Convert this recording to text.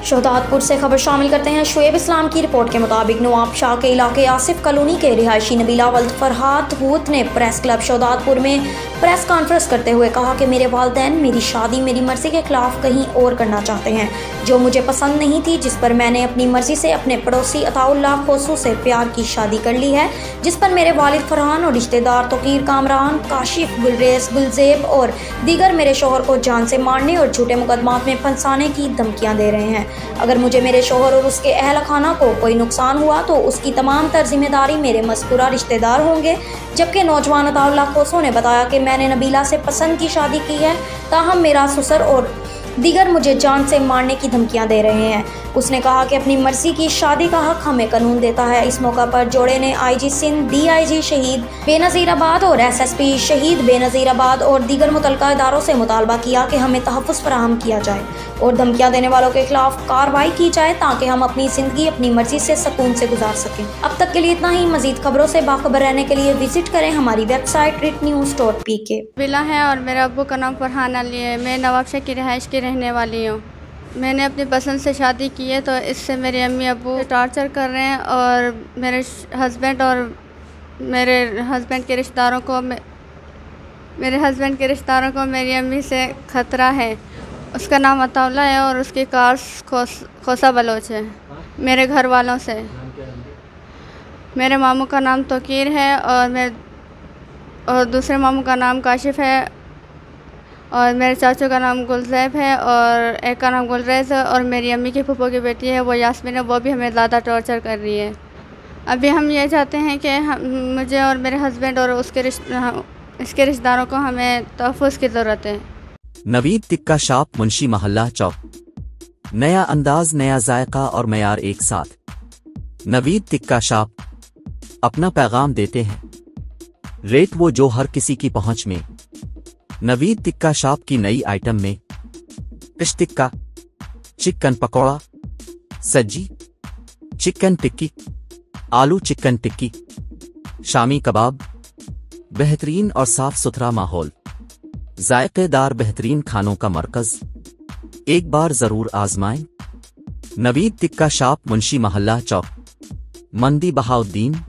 शहदादपुर से खबर शामिल करते हैं। शुएब इस्लाम की रिपोर्ट के मुताबिक नवाब शाह के इलाके आसिफ कॉलोनी के रिहायशी नबीला वल्द फरहात हूत ने प्रेस क्लब शहदादपुर में प्रेस कॉन्फ्रेंस करते हुए कहा कि मेरे वालिदैन मेरी शादी मेरी मर्जी के खिलाफ कहीं और करना चाहते हैं, जो मुझे पसंद नहीं थी, जिस पर मैंने अपनी मर्जी से अपने पड़ोसी अताउल्लाह खोसू से प्यार की शादी कर ली है, जिस पर मेरे वालिद फरहान और रिश्तेदार तोकीर कामरान, काशिफ, गुलरेज, गुलजेब और दीगर मेरे शोहर को जान से मारने और झूठे मुकदमात में फंसाने की धमकियां दे रहे हैं। अगर मुझे मेरे शोहर और उसके अहल खाना को कोई नुकसान हुआ तो उसकी तमाम तर जिम्मेदारी मेरे मज़कूरा रिश्तेदार होंगे। जबकि नौजवान अताउल्लाह खोसू ने बताया कि मैंने नबीला से पसंद की शादी की है, ताहम मेरा ससुर और दीगर मुझे जान से मारने की धमकियां दे रहे हैं। उसने कहा कि अपनी मर्जी की शादी का हक हमें कानून देता है। इस मौका पर जोड़े ने आईजी सिंध, डीआईजी शहीद बेनज़ीराबाद और एसएसपी शहीद बेनज़ीराबाद और दीगर मुतल्लिका इदारों से मुतालबा किया कि हमें तहफ़्फ़ुज़ फराहम किया जाए और धमकियां देने वालों के खिलाफ कार्रवाई की जाए, ताकि हम अपनी ज़िंदगी अपनी मर्जी से सुकून से गुजार सकें। अब तक के लिए इतना ही। मज़ीद खबरों से बाखबर रहने के लिए विजिट करें हमारी वेबसाइट ritnews.pk। बिला है और मेरे अब्बू का नाम फरहान अली है। मैं नवाब शाह की रिहाइश की रहने वाली हूँ। मैंने अपनी पसंद से शादी की है, तो इससे मेरे अम्मी अब्बू टॉर्चर कर रहे हैं और मेरे हस्बैंड और मेरे हस्बैंड के रिश्तेदारों को मेरी अम्मी से ख़तरा है। उसका नाम अताउल्लाह है और उसकी कास्ट खोसा बलोच है। मेरे घर वालों से मेरे मामू का नाम तोकीर है और दूसरे मामू का नाम काशिफ है और मेरे चाचू का नाम गुलजैब है और एक का नाम गुलरेज है और मेरी अम्मी की फूफो की बेटी है वो यास्मीन है, वो भी हमें ज़्यादा टॉर्चर कर रही है। अभी हम ये चाहते हैं कि मुझे और मेरे हस्बैंड और इसके रिश्तेदारों को हमें तहफ़्फ़ुज़ की ज़रूरत है। नवीद टिक्का शॉप, मुंशी मोहल्ला चौक। नया अंदाज, नया जायका और मयार एक साथ। नवीद टिक्का शॉप अपना पैगाम देते हैं, रेट वो जो हर किसी की पहुंच में। नवीद टिक्का शॉप की नई आइटम में फिश टिक्का, चिकन पकौड़ा, सज्जी, चिकन टिक्की, आलू चिकन टिक्की, शामी कबाब, बेहतरीन और साफ सुथरा माहौल, जायकेदार बेहतरीन खानों का मरकज। एक बार जरूर आजमाएं। नवीद टिक्का शॉप, मुंशी मोहल्ला चौक, मंदी बहाउद्दीन।